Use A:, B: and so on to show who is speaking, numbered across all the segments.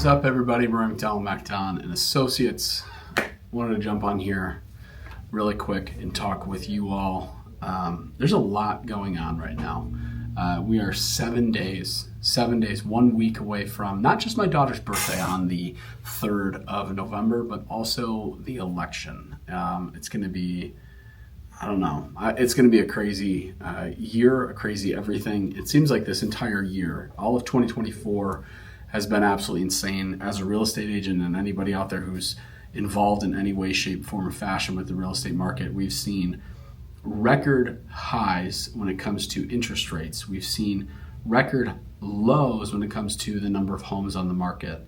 A: up, everybody? Team Macdon and Associates. Wanted to jump on here really quick and talk with you all. There's a lot going on right now. We are 7 days, 1 week away from not just my daughter's birthday on the 3rd of November, but also the election. It's going to be, I don't know, it's going to be a crazy year, a crazy everything. It seems like this entire year, all of 2024, has been absolutely insane. As a real estate agent and anybody out there who's involved in any way, shape, form, or fashion with the real estate market, we've seen record highs when it comes to interest rates. We've seen record lows when it comes to the number of homes on the market.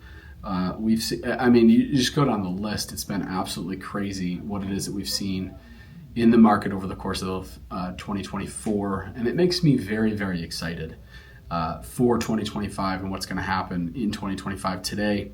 A: We've seen, you just go down the list. It's been absolutely crazy what it is that we've seen in the market over the course of 2024. And it makes me very, very excited for 2025 and what's going to happen in 2025 today.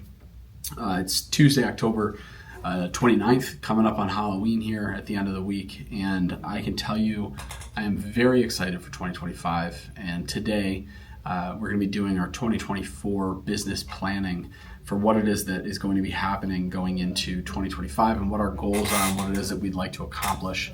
A: It's Tuesday, October 29th, coming up on Halloween here at the end of the week. And I can tell you, I am very excited for 2025. And today, we're going to be doing our 2024 business planning for what it is that is going to be happening going into 2025 and what our goals are and what it is that we'd like to accomplish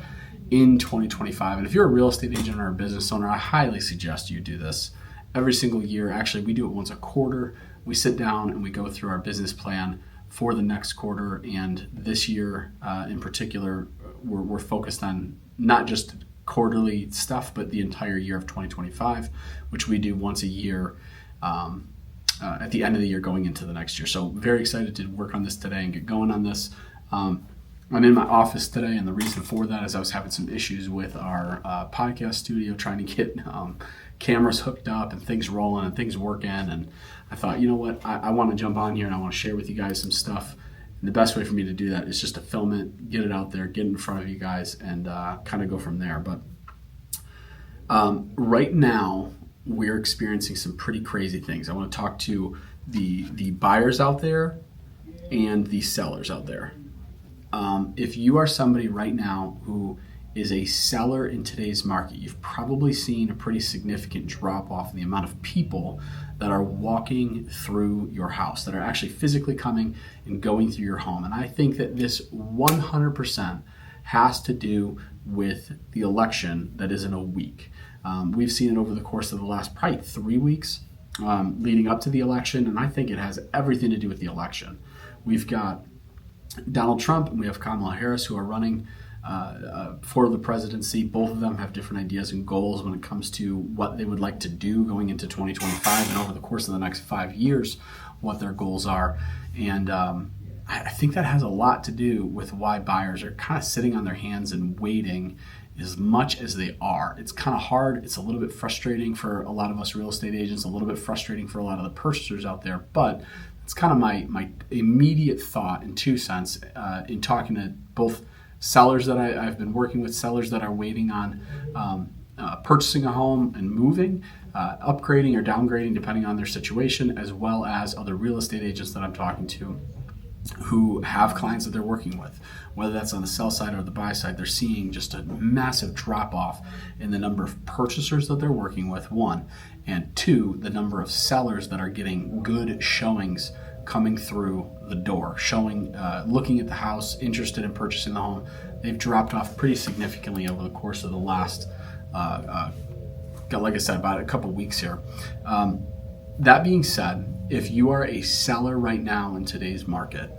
A: in 2025. And if you're a real estate agent or a business owner, I highly suggest you do this every single year. Actually, we do it once a quarter. We sit down and we go through our business plan for the next quarter. And this year in particular, we're focused on not just quarterly stuff, but the entire year of 2025, which we do once a year at the end of the year going into the next year. So very excited to work on this today and get going on this. I'm in my office today, and the reason for that is I was having some issues with our podcast studio, trying to get cameras hooked up and things rolling and things working. And I thought, you know what, I want to jump on here and I want to share with you guys some stuff. And the best way for me to do that is just to film it, get it out there, get in front of you guys, and kind of go from there. But right now, we're experiencing some pretty crazy things. I want to talk to the buyers out there and the sellers out there. If you are somebody right now who is a seller in today's market, you've probably seen a pretty significant drop off in the amount of people that are walking through your house, that are actually physically coming and going through your home. And I think that this 100% has to do with the election that is in a week. We've seen it over the course of the last probably 3 weeks leading up to the election, and I think it has everything to do with the election. We've got Donald Trump and we have Kamala Harris who are running for the presidency. Both of them have different ideas and goals when it comes to what they would like to do going into 2025 and over the course of the next 5 years, what their goals are. And I think that has a lot to do with why buyers are kind of sitting on their hands and waiting as much as they are. It's kind of hard. It's a little bit frustrating for a lot of us real estate agents, a little bit frustrating for a lot of the purchasers out there, but it's kind of my immediate thought in 2 cents in talking to both sellers that I've been working with, sellers that are waiting on purchasing a home and moving, upgrading or downgrading depending on their situation, as well as other real estate agents that I'm talking to who have clients that they're working with. Whether that's on the sell side or the buy side, they're seeing just a massive drop off in the number of purchasers that they're working with, 1, and 2, the number of sellers that are getting good showings coming through the door, looking at the house, interested in purchasing the home. They've dropped off pretty significantly over the course of the last, like I said, about a couple weeks here. That being said, if you are a seller right now in today's market,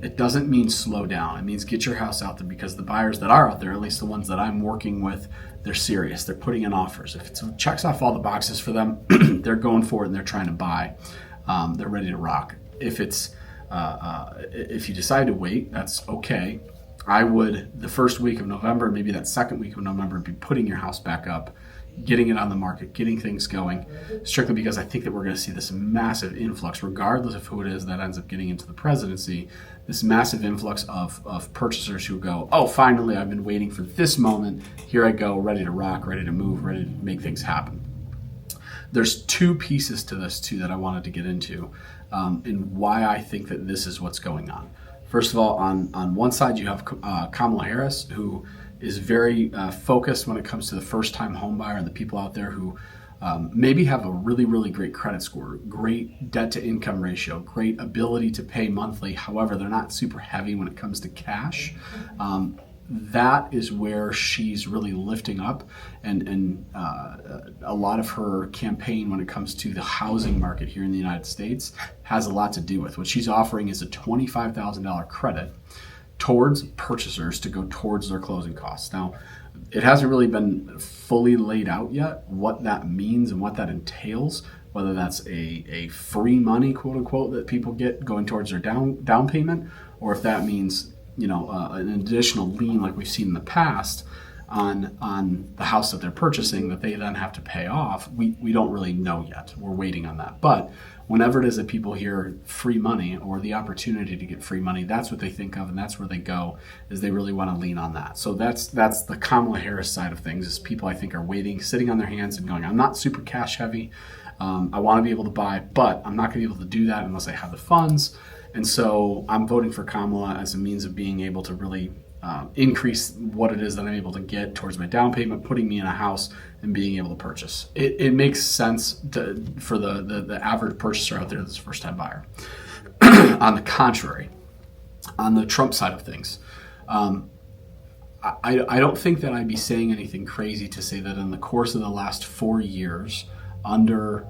A: it doesn't mean slow down. It means get your house out there, because the buyers that are out there, at least the ones that I'm working with, they're serious. They're putting in offers. If it checks off all the boxes for them, they're going for it and they're trying to buy. They're ready to rock. If you decide to wait, that's okay. I would, the first week of November, maybe that second week of November, be putting your house back up, getting it on the market, getting things going, strictly because I think that we're going to see this massive influx, regardless of who it is that ends up getting into the presidency, this massive influx of purchasers who go, oh, finally, I've been waiting for this moment. Here I go, ready to rock, ready to move, ready to make things happen. There's 2 pieces to this, too, that I wanted to get into and why I think that this is what's going on. First of all, on one side, you have Kamala Harris, who is very focused when it comes to the first-time home buyer and the people out there who maybe have a really, really great credit score, great debt to income ratio, great ability to pay monthly. However, they're not super heavy when it comes to cash. That is where she's really lifting up, and a lot of her campaign when it comes to the housing market here in the United States has a lot to do with. What she's offering is a $25,000 credit towards purchasers to go towards their closing costs. Now, it hasn't really been fully laid out yet what that means and what that entails, whether that's a free money, quote unquote, that people get going towards their down payment, or if that means an additional lien like we've seen in the past on the house that they're purchasing that they then have to pay off. We don't really know yet. We're waiting on that. But whenever it is that people hear free money or the opportunity to get free money, that's what they think of, and that's where they go, is they really want to lean on that. So that's the Kamala Harris side of things, is people I think are waiting, sitting on their hands and going, I'm not super cash heavy. I want to be able to buy, but I'm not going to be able to do that unless I have the funds. And so I'm voting for Kamala as a means of being able to really increase what it is that I'm able to get towards my down payment, putting me in a house and being able to purchase. It makes sense for the average purchaser out there that's a first-time buyer. On the contrary, on the Trump side of things, I don't think that I'd be saying anything crazy to say that in the course of the last 4 years under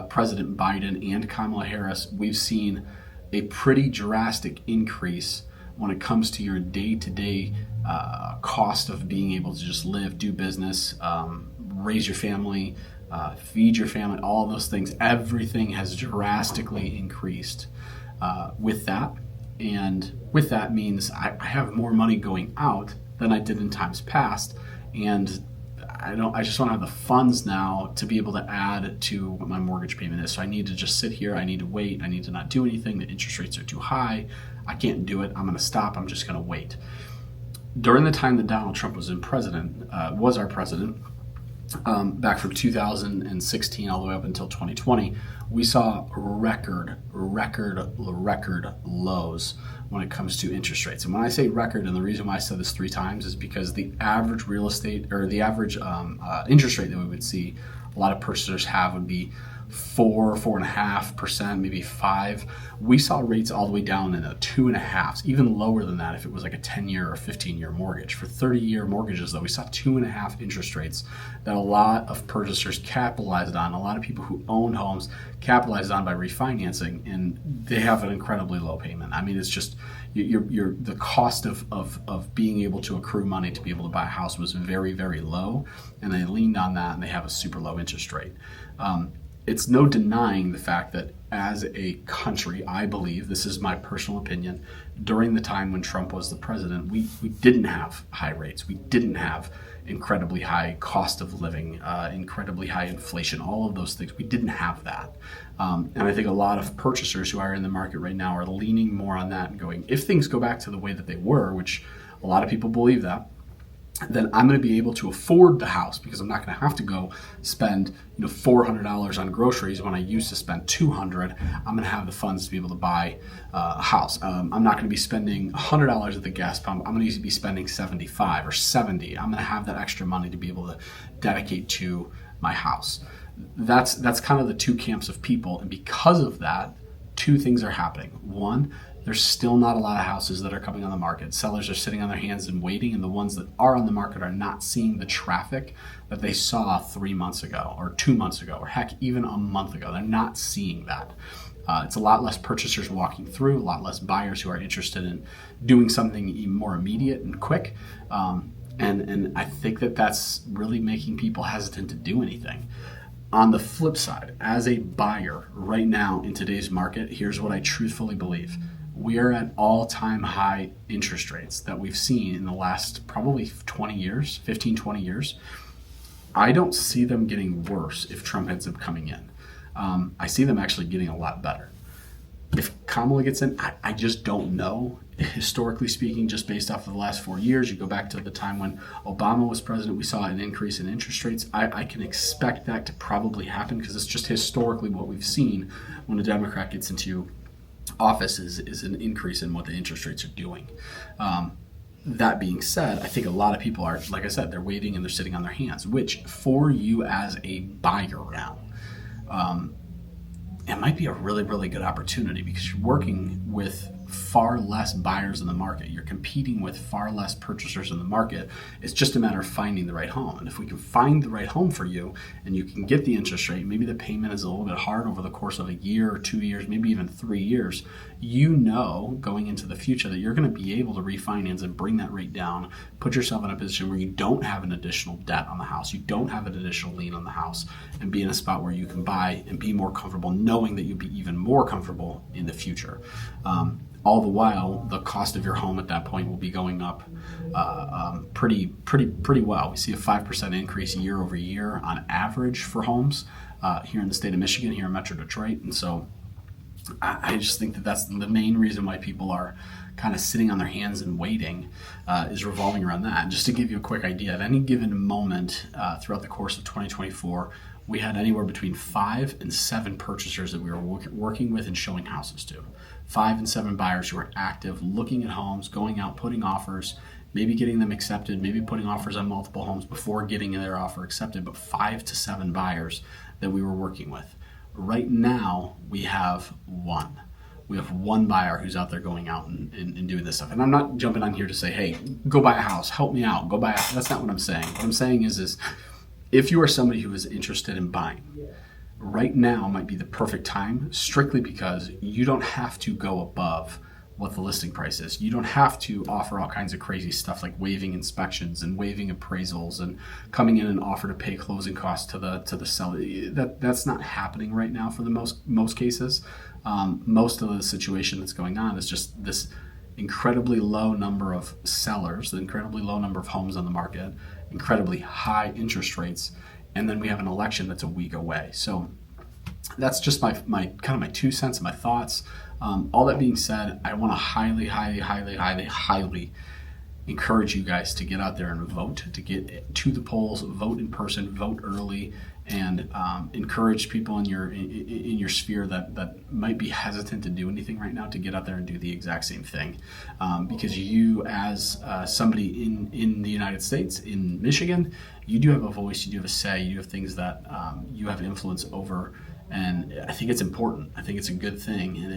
A: President Biden and Kamala Harris, we've seen a pretty drastic increase when it comes to your day-to-day cost of being able to just live, do business, raise your family, feed your family, all of those things. Everything has drastically increased with that. And with that means I have more money going out than I did in times past. And I just want to have the funds now to be able to add to what my mortgage payment is. So I need to just sit here. I need to wait. I need to not do anything. The interest rates are too high. I can't do it. I'm going to stop. I'm just going to wait. During the time that Donald Trump was was our president, back from 2016 all the way up until 2020, we saw record lows when it comes to interest rates. And when I say record, and the reason why I said this 3 times is because the average real estate, or the average interest rate that we would see a lot of purchasers have would be 4.5%, maybe 5%. We saw rates all the way down in the 2.5s, even lower than that if it was like a 10-year or 15-year mortgage. For 30-year mortgages, though, we saw 2.5 interest rates that a lot of purchasers capitalized on. A lot of people who owned homes capitalized on by refinancing, and they have an incredibly low payment. I mean, it's just the cost of being able to accrue money to be able to buy a house was very, very low, and they leaned on that, and they have a super low interest rate. It's no denying the fact that as a country, I believe, this is my personal opinion, during the time when Trump was the president, we didn't have high rates. We didn't have incredibly high cost of living, incredibly high inflation, all of those things. We didn't have that. And I think a lot of purchasers who are in the market right now are leaning more on that and going, if things go back to the way that they were, which a lot of people believe that, then I'm going to be able to afford the house because I'm not going to have to go spend $400 on groceries when I used to spend $200. I'm going to have the funds to be able to buy a house. I'm not going to be spending $100 at the gas pump. I'm going to be spending $75 or $70. I'm going to have that extra money to be able to dedicate to my house. That's kind of the 2 camps of people, and because of that, 2 things are happening. One, there's still not a lot of houses that are coming on the market. Sellers are sitting on their hands and waiting, and the ones that are on the market are not seeing the traffic that they saw 3 months ago or 2 months ago, or heck, even a month ago. They're not seeing that. It's a lot less purchasers walking through, a lot less buyers who are interested in doing something even more immediate and quick. And I think that that's really making people hesitant to do anything. On the flip side, as a buyer right now in today's market, here's what I truthfully believe. We are at all-time high interest rates that we've seen in the last probably 20 years, 15, 20 years. I don't see them getting worse if Trump ends up coming in. I see them actually getting a lot better. If Kamala gets in, I just don't know. Historically speaking, just based off of the last 4 years, you go back to the time when Obama was president, we saw an increase in interest rates. I can expect that to probably happen because it's just historically what we've seen when a Democrat gets into office is an increase in what the interest rates are doing. that being said, I think a lot of people are, like I said, they're waiting and they're sitting on their hands, which for you as a buyer now, it might be a really, really good opportunity because you're working with far less buyers in the market. You're competing with far less purchasers in the market. It's just a matter of finding the right home. And if we can find the right home for you and you can get the interest rate, maybe the payment is a little bit hard over the course of a year or 2 years, maybe even 3 years, you know going into the future that you're going to be able to refinance and bring that rate down, put yourself in a position where you don't have an additional debt on the house, you don't have an additional lien on the house, and be in a spot where you can buy and be more comfortable knowing that you'll be even more comfortable in the future. All the while, the cost of your home at that point will be going up pretty well. We see a 5% increase year over year on average for homes here in the state of Michigan, here in Metro Detroit. And so I just think that that's the main reason why people are kind of sitting on their hands and waiting is revolving around that. And just to give you a quick idea, at any given moment throughout the course of 2024, we had anywhere between 5 and 7 purchasers that we were working with and showing houses to. 5 and 7 buyers who are active, looking at homes, going out, putting offers, maybe getting them accepted, maybe putting offers on multiple homes before getting their offer accepted, but 5 to 7 buyers that we were working with. Right now, we have one. We have one buyer who's out there going out and doing this stuff. And I'm not jumping on here to say, hey, go buy a house, help me out, go buy a house. That's not what I'm saying. What I'm saying is if you are somebody who is interested in buying, right now might be the perfect time, strictly because you don't have to go above what the listing price is. You don't have to offer all kinds of crazy stuff like waiving inspections and waiving appraisals and coming in and offer to pay closing costs to the seller. That's not happening right now for the most cases. Most of the situation that's going on is just this incredibly low number of sellers, the incredibly low number of homes on the market, incredibly high interest rates, and then we have an election that's a week away. So that's just my kind of my 2 cents and my thoughts. All that being said, I want to highly encourage you guys to get out there and vote, to get to the polls, vote in person, vote early, and encourage people in your sphere that might be hesitant to do anything right now to get out there and do the exact same thing. Because you, as somebody in the United States, in Michigan, you do have a voice, you do have a say, you have things that you have influence over. And I think it's important. I think it's a good thing. And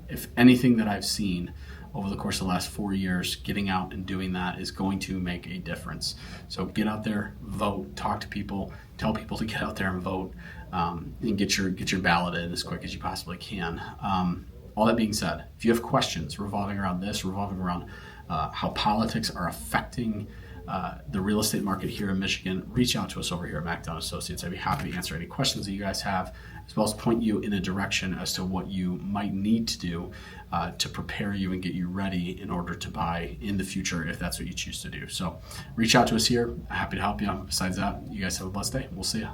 A: if anything that I've seen over the course of the last 4 years, getting out and doing that is going to make a difference. So get out there, vote, talk to people, tell people to get out there and vote, and get your ballot in as quick as you possibly can. All that being said, if you have questions revolving around this, revolving around how politics are affecting the real estate market here in Michigan, reach out to us over here at Macdon Associates. I'd be happy to answer any questions that you guys have, as well as point you in a direction as to what you might need to do to prepare you and get you ready in order to buy in the future if that's what you choose to do. So reach out to us here. Happy to help you. Besides that, you guys have a blessed day. We'll see you.